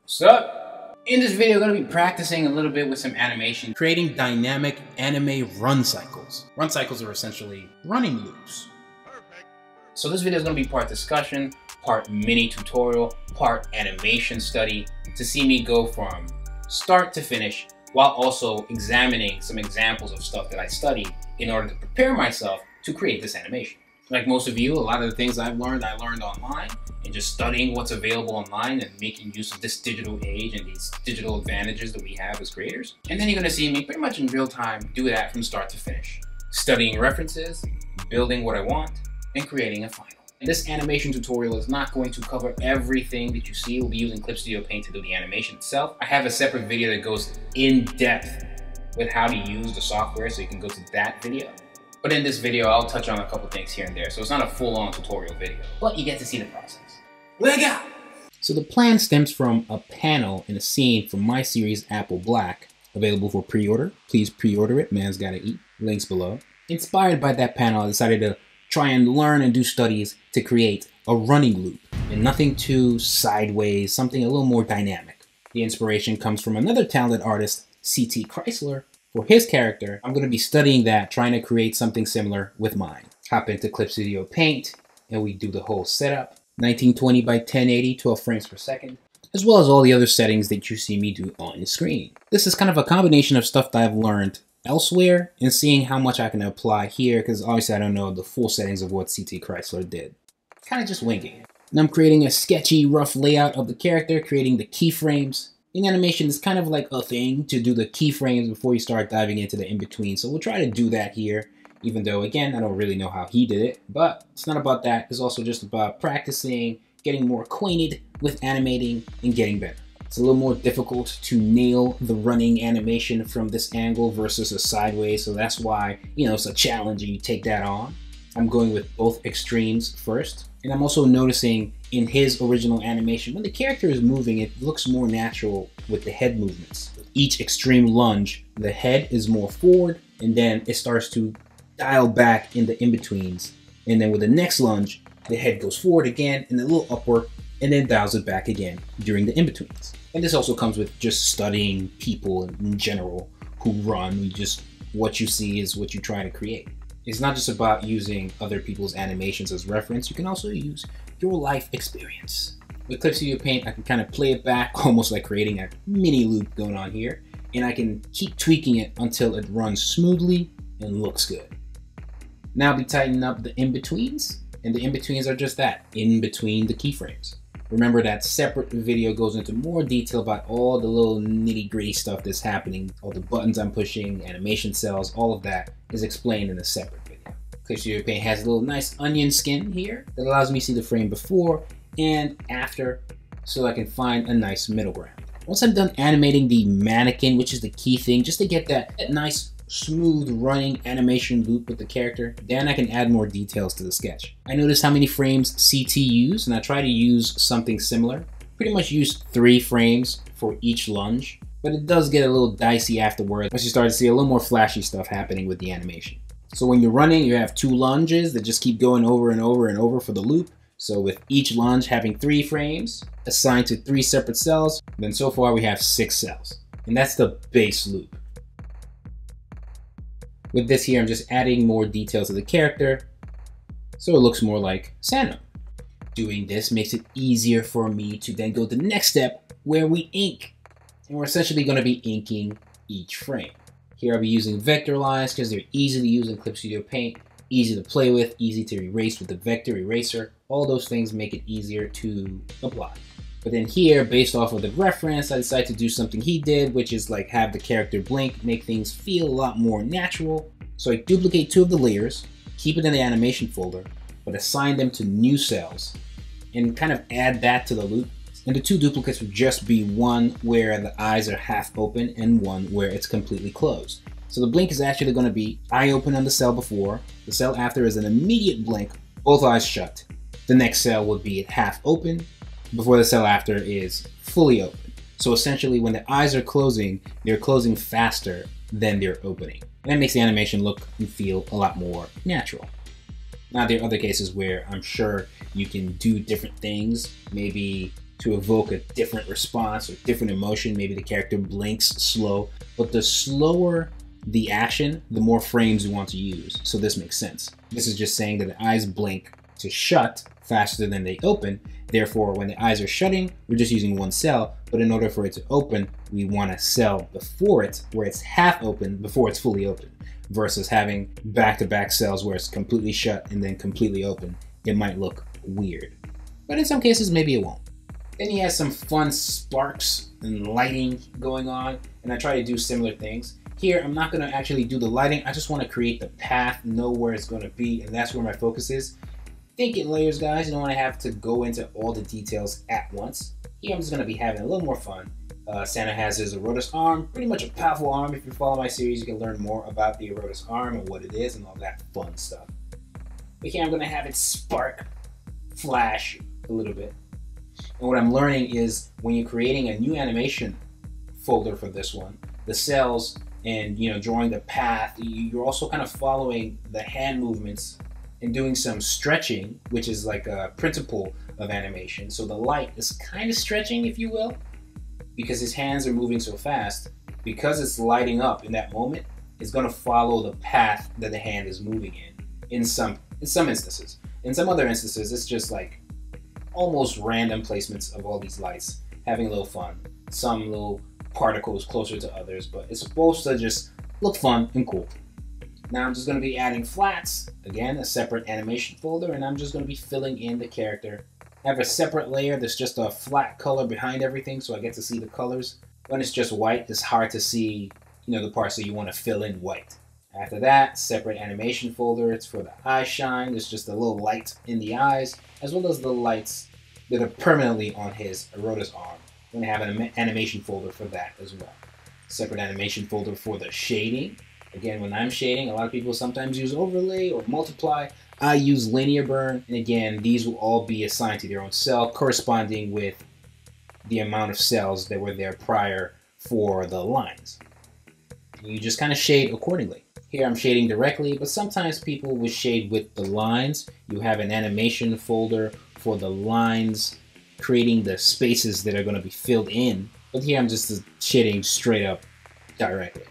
What's up? In this video, I'm going to be practicing a little bit with some animation, creating dynamic anime run cycles. Run cycles are essentially running loops. So this video is going to be part discussion, part mini tutorial, part animation study to see me go from start to finish while also examining some examples of stuff that I studied in order to prepare myself to create this animation. Like most of you, a lot of the things I learned online and just studying what's available online and making use of this digital age and these digital advantages that we have as creators. And then you're gonna see me pretty much in real time do that from start to finish. Studying references, building what I want, and creating a final. And this animation tutorial is not going to cover everything that you see. We'll be using Clip Studio Paint to do the animation itself. I have a separate video that goes in depth with how to use the software, so you can go to that video. But in this video, I'll touch on a couple things here and there, so it's not a full-on tutorial video, but you get to see the process. Let's go! So the plan stems from a panel in a scene from my series Apple Black, available for pre-order. Please pre-order it, man's gotta eat. Links below. Inspired by that panel, I decided to try and learn and do studies to create a running loop, and nothing too sideways, something a little more dynamic. The inspiration comes from another talented artist, C.T. Chrysler. For his character, I'm going to be studying that, trying to create something similar with mine. Hop into Clip Studio Paint, and we do the whole setup. 1920 by 1080, 12 frames per second, as well as all the other settings that you see me do on the screen. This is kind of a combination of stuff that I've learned elsewhere and seeing how much I can apply here, because obviously I don't know the full settings of what C.T. Chrysler did. Kind of just winging it. And I'm creating a sketchy, rough layout of the character, creating the keyframes. In animation, it's kind of like a thing to do the keyframes before you start diving into the in-between. So we'll try to do that here, even though, again, I don't really know how he did it. But it's not about that. It's also just about practicing, getting more acquainted with animating, and getting better. It's a little more difficult to nail the running animation from this angle versus a sideways. So that's why, it's a challenge and you take that on. I'm going with both extremes first. And I'm also noticing in his original animation, when the character is moving, it looks more natural with the head movements. With each extreme lunge, the head is more forward, and then it starts to dial back in the in-betweens. And then with the next lunge, the head goes forward again and a little upward, and then dials it back again during the in-betweens. And this also comes with just studying people in general who run. What you see is what you try to create. It's not just about using other people's animations as reference. You can also use your life experience. With Clip Studio Paint, I can kind of play it back, almost like creating a mini loop going on here. And I can keep tweaking it until it runs smoothly and looks good. Now I'll be tightening up the in-betweens. And the in-betweens are just that, in between the keyframes. Remember that separate video goes into more detail about all the little nitty-gritty stuff that's happening, all the buttons I'm pushing, animation cells, all of that is explained in a separate video. Clip Studio Paint has a little nice onion skin here that allows me to see the frame before and after, so I can find a nice middle ground. Once I'm done animating the mannequin, which is the key thing, just to get that nice smooth running animation loop with the character, then I can add more details to the sketch. I noticed how many frames CT used, and I try to use something similar. Pretty much use 3 frames for each lunge, but it does get a little dicey afterwards once you start to see a little more flashy stuff happening with the animation. So when you're running, you have 2 lunges that just keep going over and over and over for the loop. So with each lunge having 3 frames assigned to 3 separate cells, then so far we have 6 cells. And that's the base loop. With this here, I'm just adding more details to the character, so it looks more like Sano. Doing this makes it easier for me to then go to the next step where we ink. And we're essentially going to be inking each frame. Here I'll be using vector lines because they're easy to use in Clip Studio Paint, easy to play with, easy to erase with the vector eraser. All those things make it easier to apply. But then here, based off of the reference, I decided to do something he did, which is like have the character blink, make things feel a lot more natural. So I duplicate 2 of the layers, keep it in the animation folder, but assign them to new cells and kind of add that to the loop. And the 2 duplicates would just be one where the eyes are half open and one where it's completely closed. So the blink is actually going to be eye open on the cell before, the cell after is an immediate blink, both eyes shut. The next cell would be half open, before the cell after is fully open. So essentially when the eyes are closing, they're closing faster than they're opening. And that makes the animation look and feel a lot more natural. Now there are other cases where I'm sure you can do different things. Maybe to evoke a different response or different emotion. Maybe the character blinks slow, but the slower the action, the more frames you want to use. So this makes sense. This is just saying that the eyes blink to shut faster than they open. Therefore, when the eyes are shutting, we're just using one cell, but in order for it to open, we want a cell before it, where it's half open before it's fully open, versus having back-to-back cells where it's completely shut and then completely open. It might look weird, but in some cases, maybe it won't. Then he has some fun sparks and lighting going on, and I try to do similar things. Here, I'm not gonna actually do the lighting. I just wanna create the path, know where it's gonna be, and that's where my focus is. Think in layers, guys. You don't wanna have to go into all the details at once. Here, I'm just gonna be having a little more fun. Santa has his Erotus arm, pretty much a powerful arm. If you follow my series, you can learn more about the Erotus arm and what it is and all that fun stuff. But here, I'm gonna have it spark, flash a little bit. And what I'm learning is when you're creating a new animation folder for this one, the cells and drawing the path, you're also kind of following the hand movements and doing some stretching, which is like a principle of animation. So the light is kind of stretching, if you will, because his hands are moving so fast. Because it's lighting up in that moment, it's going to follow the path that the hand is moving in some instances. In some other instances, it's just like almost random placements of all these lights, having a little fun. Some little particles closer to others, but it's supposed to just look fun and cool. Now I'm just going to be adding flats, again, a separate animation folder, and I'm just going to be filling in the character. I have a separate layer that's just a flat color behind everything, so I get to see the colors. When it's just white, it's hard to see, the parts that you want to fill in white. After that, separate animation folder, it's for the eye shine. There's just a little light in the eyes, as well as the lights that are permanently on his Erotus arm. I'm going to have an animation folder for that as well. Separate animation folder for the shading. Again, when I'm shading, a lot of people sometimes use overlay or multiply. I use linear burn, and again, these will all be assigned to their own cell, corresponding with the amount of cells that were there prior for the lines. You just kind of shade accordingly. Here I'm shading directly, but sometimes people will shade with the lines. You have an animation folder for the lines, creating the spaces that are going to be filled in. But here I'm just shading straight up directly,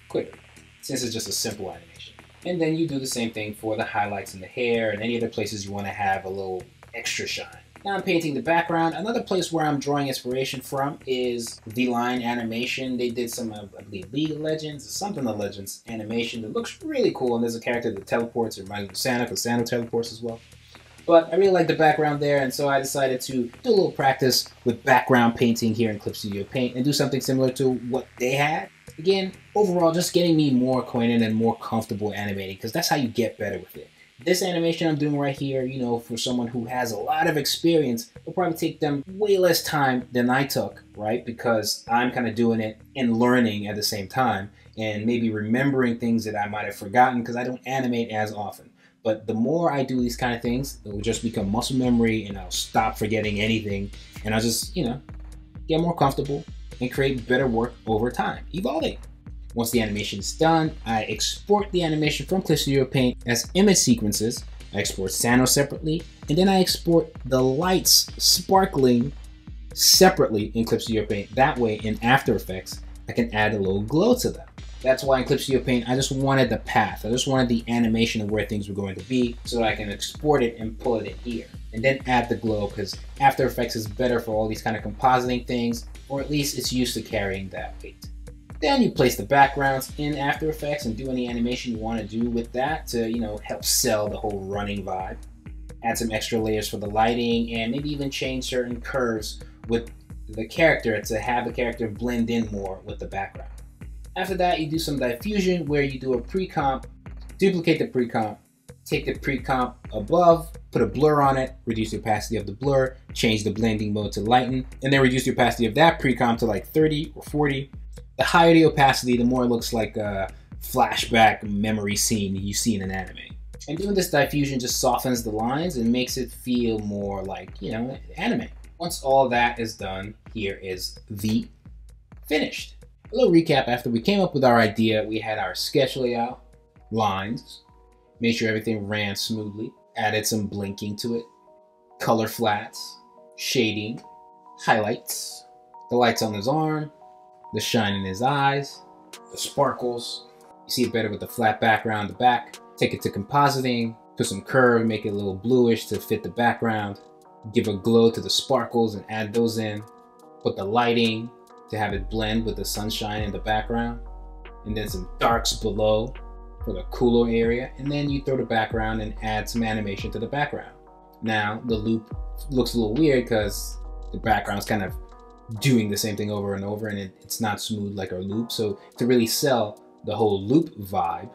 quicker, since it's just a simple animation. And then you do the same thing for the highlights in the hair and any other places you want to have a little extra shine. Now I'm painting the background. Another place where I'm drawing inspiration from is V-Line animation. They did some, I believe, League of Legends, or something of Legends animation that looks really cool. And there's a character that teleports. It reminds me of Santa, because Santa teleports as well. But I really like the background there, and so I decided to do a little practice with background painting here in Clip Studio Paint and do something similar to what they had. Again, overall, just getting me more acquainted and more comfortable animating, because that's how you get better with it. This animation I'm doing right here, for someone who has a lot of experience, will probably take them way less time than I took, right? Because I'm kind of doing it and learning at the same time, and maybe remembering things that I might have forgotten because I don't animate as often. But the more I do these kind of things, it will just become muscle memory, and I'll stop forgetting anything, and I'll just, get more comfortable and create better work over time, evolving. Once the animation is done, I export the animation from Clip Studio Paint as image sequences. I export Sano separately, and then I export the lights sparkling separately in Clip Studio Paint. That way, in After Effects, I can add a little glow to them. That's why in Clip Studio Paint, I just wanted the path. I just wanted the animation of where things were going to be so that I can export it and pull it in here. And then add the glow, because After Effects is better for all these kind of compositing things, or at least it's used to carrying that weight. Then you place the backgrounds in After Effects and do any animation you want to do with that to, help sell the whole running vibe. Add some extra layers for the lighting, and maybe even change certain curves with the character to have the character blend in more with the background. After that, you do some diffusion where you do a pre-comp, duplicate the pre-comp, take the pre-comp above, put a blur on it, reduce the opacity of the blur, change the blending mode to lighten, and then reduce the opacity of that pre-comp to like 30 or 40. The higher the opacity, the more it looks like a flashback memory scene you see in an anime. And doing this diffusion just softens the lines and makes it feel more like, anime. Once all that is done, here is the finished. A little recap: after we came up with our idea, we had our sketch layout, lines, made sure everything ran smoothly, added some blinking to it, color flats, shading, highlights, the lights on his arm, the shine in his eyes, the sparkles. You see it better with the flat background, the back. Take it to compositing, put some curve, make it a little bluish to fit the background. Give a glow to the sparkles and add those in. Put the lighting to have it blend with the sunshine in the background. And then some darks below for the cooler area. And then you throw the background and add some animation to the background. Now the loop looks a little weird because the background's kind of doing the same thing over and over, and it's not smooth like a loop. So to really sell the whole loop vibe,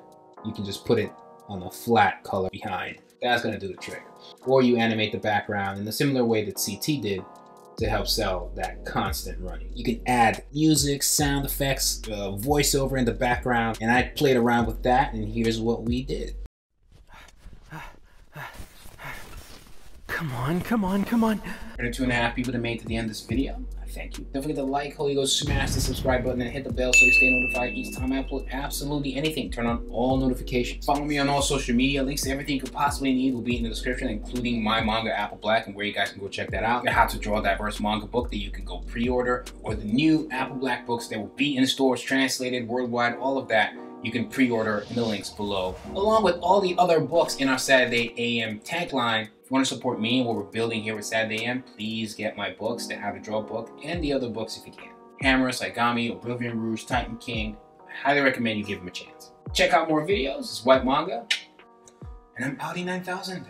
you can just put it on a flat color behind. That's gonna do the trick. Or you animate the background in a similar way that CT did to help sell that constant running. You can add music, sound effects, voiceover in the background, and I played around with that, and here's what we did. Come on, come on, come on. For the 2.5 people that made it to the end of this video, I thank you. Don't forget to like, Holy Ghost, smash the subscribe button and hit the bell so you stay notified each time I upload absolutely anything. Turn on all notifications. Follow me on all social media. Links to everything you could possibly need will be in the description, including My Manga Apple Black and where you guys can go check that out. The How to Draw Diverse Manga book that you can go pre-order, or the new Apple Black books that will be in stores, translated worldwide, all of that. You can pre-order in the links below, along with all the other books in our Saturday AM tagline. If you want to support me and what we're building here with Saturday AM, please get my books, the How to Draw book, and the other books if you can. Hammer, Saigami, Oblivion Rouge, Titan King. I highly recommend you give them a chance. Check out more videos. It's White Manga, and I'm Audi 9000.